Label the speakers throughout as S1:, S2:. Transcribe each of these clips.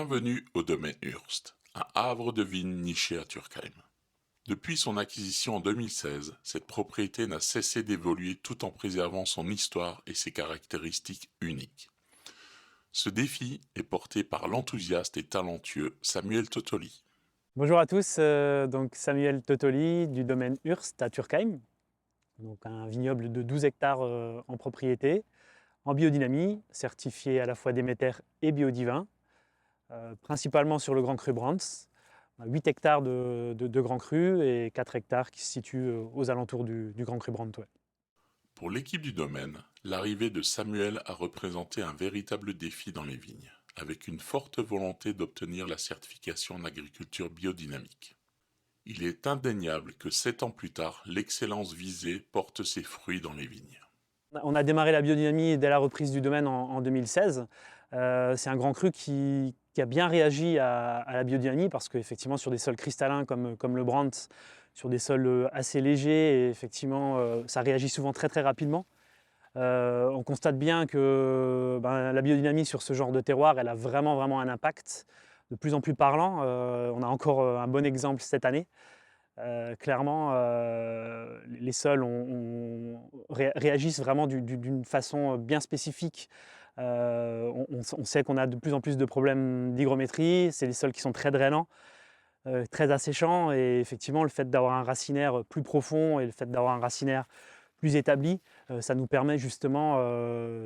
S1: Bienvenue au domaine Hurst, un havre de vignes niché à Turkheim. Depuis son acquisition en 2016, cette propriété n'a cessé d'évoluer tout en préservant son histoire et ses caractéristiques uniques. Ce défi est porté par l'enthousiaste et talentueux Samuel Totoli.
S2: Bonjour à tous, donc Samuel Totoli du domaine Hurst à Turkheim, donc un vignoble de 12 hectares en propriété, en biodynamie, certifié à la fois Déméter et Biodivin, principalement sur le Grand Cru Brands, 8 hectares de Grand Cru et 4 hectares qui se situent aux alentours du Grand Cru Brands. Ouais.
S1: Pour l'équipe du domaine, l'arrivée de Samuel a représenté un véritable défi dans les vignes, avec une forte volonté d'obtenir la certification en agriculture biodynamique. Il est indéniable que 7 ans plus tard, l'excellence visée porte ses fruits dans les vignes.
S2: On a démarré la biodynamie dès la reprise du domaine en 2016. C'est un Grand Cru qui a bien réagi à la biodynamie parce qu'effectivement sur des sols cristallins comme le Brandt, sur des sols assez légers, et effectivement ça réagit souvent très très rapidement. On constate bien que la biodynamie sur ce genre de terroir, elle a vraiment un impact de plus en plus parlant. On a encore un bon exemple cette année. Clairement, les sols réagissent vraiment d'une façon bien spécifique. On sait qu'on a de plus en plus de problèmes d'hygrométrie, c'est des sols qui sont très drainants, très asséchants, et effectivement le fait d'avoir un racinaire plus profond et le fait d'avoir un racinaire plus établi, ça nous permet justement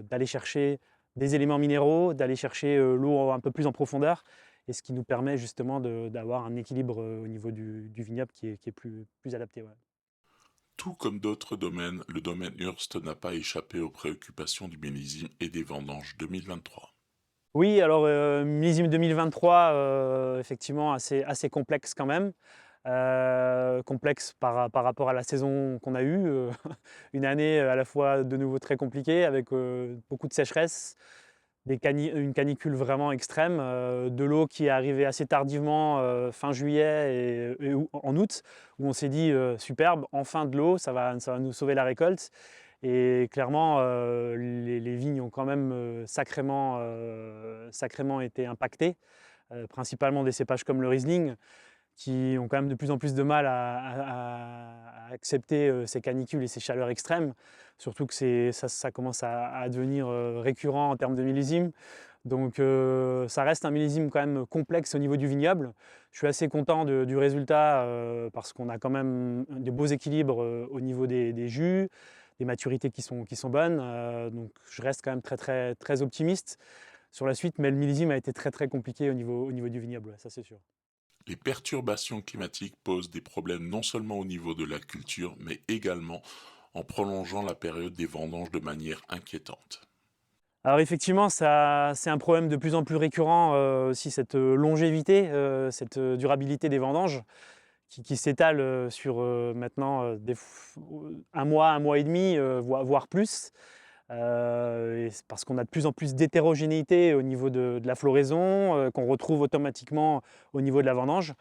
S2: d'aller chercher des éléments minéraux, d'aller chercher l'eau un peu plus en profondeur, et ce qui nous permet justement d'avoir un équilibre au niveau du vignoble qui est plus adapté. Ouais.
S1: Tout comme d'autres domaines, le domaine Hurst n'a pas échappé aux préoccupations du millésime et des vendanges 2023.
S2: Oui, alors millésime 2023, effectivement assez complexe quand même. Complexe par rapport à la saison qu'on a eue, une année à la fois de nouveau très compliquée avec beaucoup de sécheresse, une canicule vraiment extrême, de l'eau qui est arrivée assez tardivement fin juillet en août, où on s'est dit superbe, enfin de l'eau, ça va nous sauver la récolte. Et clairement, les vignes ont quand même sacrément été impactées, principalement des cépages comme le Riesling, qui ont quand même de plus en plus de mal à accepter ces canicules et ces chaleurs extrêmes, surtout que ça commence à devenir récurrent en termes de millésime. Donc ça reste un millésime quand même complexe au niveau du vignoble. Je suis assez content du résultat parce qu'on a quand même des beaux équilibres au niveau des jus, des maturités qui sont bonnes. Donc je reste quand même très optimiste sur la suite, mais le millésime a été très compliqué au niveau du vignoble, ouais, ça c'est sûr.
S1: Les perturbations climatiques posent des problèmes non seulement au niveau de la culture, mais également en prolongeant la période des vendanges de manière inquiétante.
S2: Alors effectivement, c'est un problème de plus en plus récurrent, aussi cette longévité, cette durabilité des vendanges qui s'étale sur maintenant 1 mois et demi, voire plus. Et c'est parce qu'on a de plus en plus d'hétérogénéité au niveau de la floraison, qu'on retrouve automatiquement au niveau de la vendange.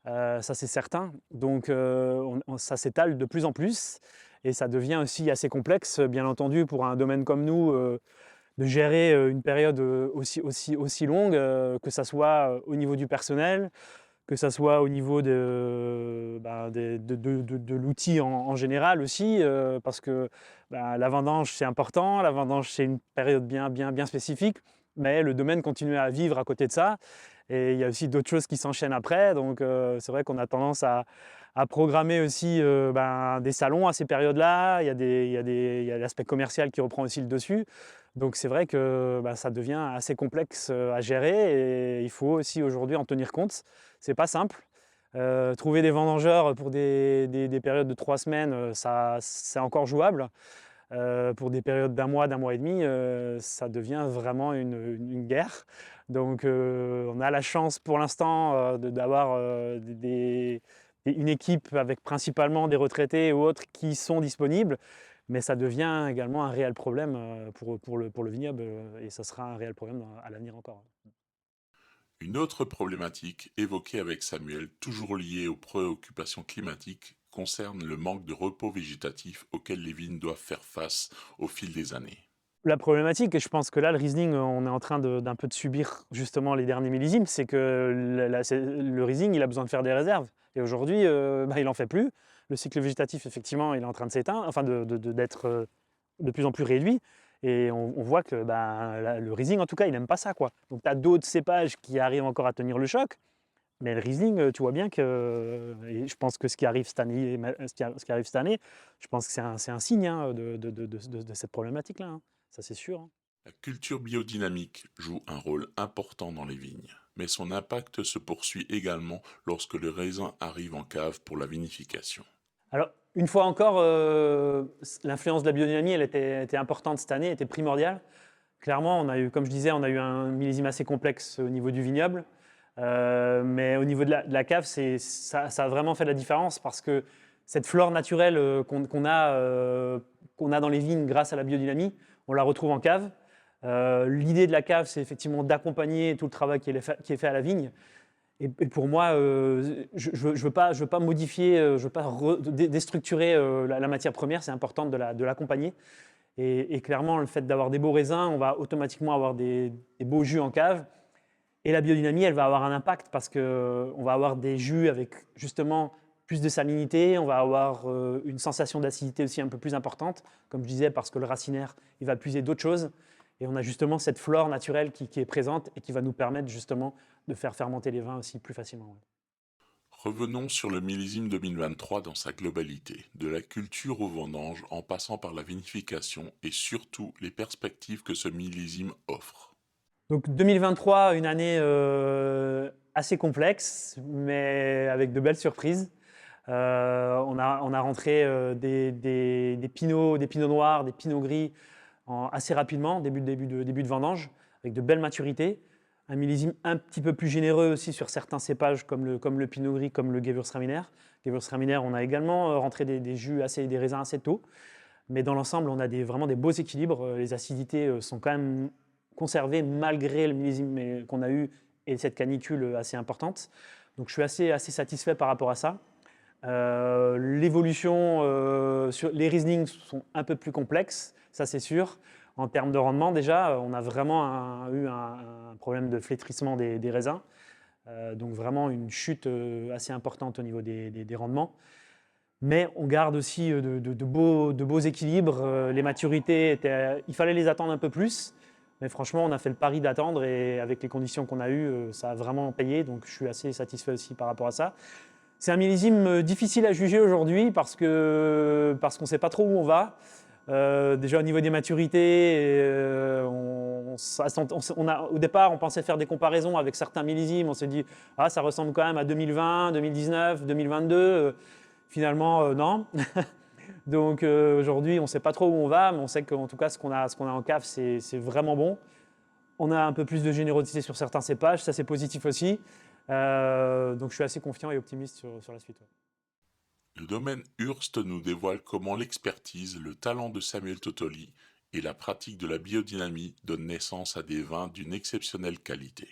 S2: Ça c'est certain. Donc ça s'étale de plus en plus et ça devient aussi assez complexe, bien entendu, pour un domaine comme nous, de gérer une période aussi longue, que ça soit au niveau du personnel, que ça soit au niveau de l'outil en général aussi, parce que la vendange c'est important, la vendange c'est une période bien spécifique, mais le domaine continue à vivre à côté de ça, et il y a aussi d'autres choses qui s'enchaînent après, donc c'est vrai qu'on a tendance à programmer aussi des salons à ces périodes-là, il y a l'aspect commercial qui reprend aussi le dessus, donc c'est vrai que ça devient assez complexe à gérer, et il faut aussi aujourd'hui en tenir compte. C'est pas simple. Trouver des vendangeurs pour des périodes de 3 semaines, ça c'est encore jouable. Pour des périodes d'un mois et demi, ça devient vraiment une guerre. Donc on a la chance pour l'instant d'avoir une équipe avec principalement des retraités ou autres qui sont disponibles, mais ça devient également un réel problème pour le vignoble, et ça sera un réel problème à l'avenir encore.
S1: Une autre problématique évoquée avec Samuel, toujours liée aux préoccupations climatiques, concerne le manque de repos végétatif auquel les vignes doivent faire face au fil des années.
S2: La problématique, et je pense que là, le Riesling, on est en train d'un peu de subir justement les derniers millésimes, c'est que le Riesling, il a besoin de faire des réserves. Et aujourd'hui, il n'en fait plus. Le cycle végétatif, effectivement, il est en train de s'éteindre, enfin d'être de plus en plus réduit. Et on voit que le Riesling, en tout cas, il n'aime pas ça, quoi. Donc tu as d'autres cépages qui arrivent encore à tenir le choc. Mais le Riesling, tu vois bien que, et je pense que ce qui arrive cette année, je pense que c'est un signe, hein, de cette problématique-là, hein. Ça, c'est sûr, hein.
S1: La culture biodynamique joue un rôle important dans les vignes, mais son impact se poursuit également lorsque le raisin arrive en cave pour la vinification.
S2: Alors, une fois encore, l'influence de la biodynamie, elle était importante cette année, était primordiale. Clairement, on a eu, comme je disais, on a eu un millésime assez complexe au niveau du vignoble. Mais au niveau de la cave, ça a vraiment fait la différence parce que cette flore naturelle qu'on a dans les vignes grâce à la biodynamie, on la retrouve en cave. L'idée de la cave, c'est effectivement d'accompagner tout le travail qui est fait à la vigne. Et pour moi, je ne veux pas modifier, je ne veux pas déstructurer la matière première, c'est important de l'accompagner. Et clairement, le fait d'avoir des beaux raisins, on va automatiquement avoir des beaux jus en cave. Et la biodynamie, elle va avoir un impact parce qu'on va avoir des jus avec justement plus de salinité, on va avoir une sensation d'acidité aussi un peu plus importante, comme je disais, parce que le racinaire, il va puiser d'autres choses. Et on a justement cette flore naturelle qui est présente et qui va nous permettre justement de faire fermenter les vins aussi plus facilement. Ouais.
S1: Revenons sur le millésime 2023 dans sa globalité, de la culture au vendange en passant par la vinification et surtout les perspectives que ce millésime offre.
S2: Donc 2023, une année assez complexe, mais avec de belles surprises. On a rentré des pinots noirs, des pinots gris assez rapidement, début de vendange, avec de belles maturités. Un millésime un petit peu plus généreux aussi sur certains cépages comme le pinot gris, comme le Gewürztraminer. Gewürztraminer, on a également rentré des raisins assez tôt. Mais dans l'ensemble, on a vraiment des beaux équilibres. Les acidités sont quand même conservées malgré le millésime qu'on a eu et cette canicule assez importante. Donc je suis assez satisfait par rapport à ça. L'évolution sur les Riesling sont un peu plus complexes, ça c'est sûr. En termes de rendement, déjà, on a vraiment eu un problème de flétrissement des raisins. Donc vraiment une chute assez importante au niveau des rendements. Mais on garde aussi de beaux équilibres. Les maturités, il fallait les attendre un peu plus. Mais franchement, on a fait le pari d'attendre et avec les conditions qu'on a eues, ça a vraiment payé. Donc je suis assez satisfait aussi par rapport à ça. C'est un millésime difficile à juger aujourd'hui parce qu'on ne sait pas trop où on va. Déjà au niveau des maturités, au départ, on pensait faire des comparaisons avec certains millésimes. On s'est dit, ah, ça ressemble quand même à 2020, 2019, 2022. Finalement, non. Donc aujourd'hui, on ne sait pas trop où on va, mais on sait qu'en tout cas, ce qu'on a en cave, c'est vraiment bon. On a un peu plus de générosité sur certains cépages, ça c'est positif aussi. Donc je suis assez confiant et optimiste sur la suite. Ouais.
S1: Le domaine Hurst nous dévoile comment l'expertise, le talent de Samuel Totoli et la pratique de la biodynamie donnent naissance à des vins d'une exceptionnelle qualité.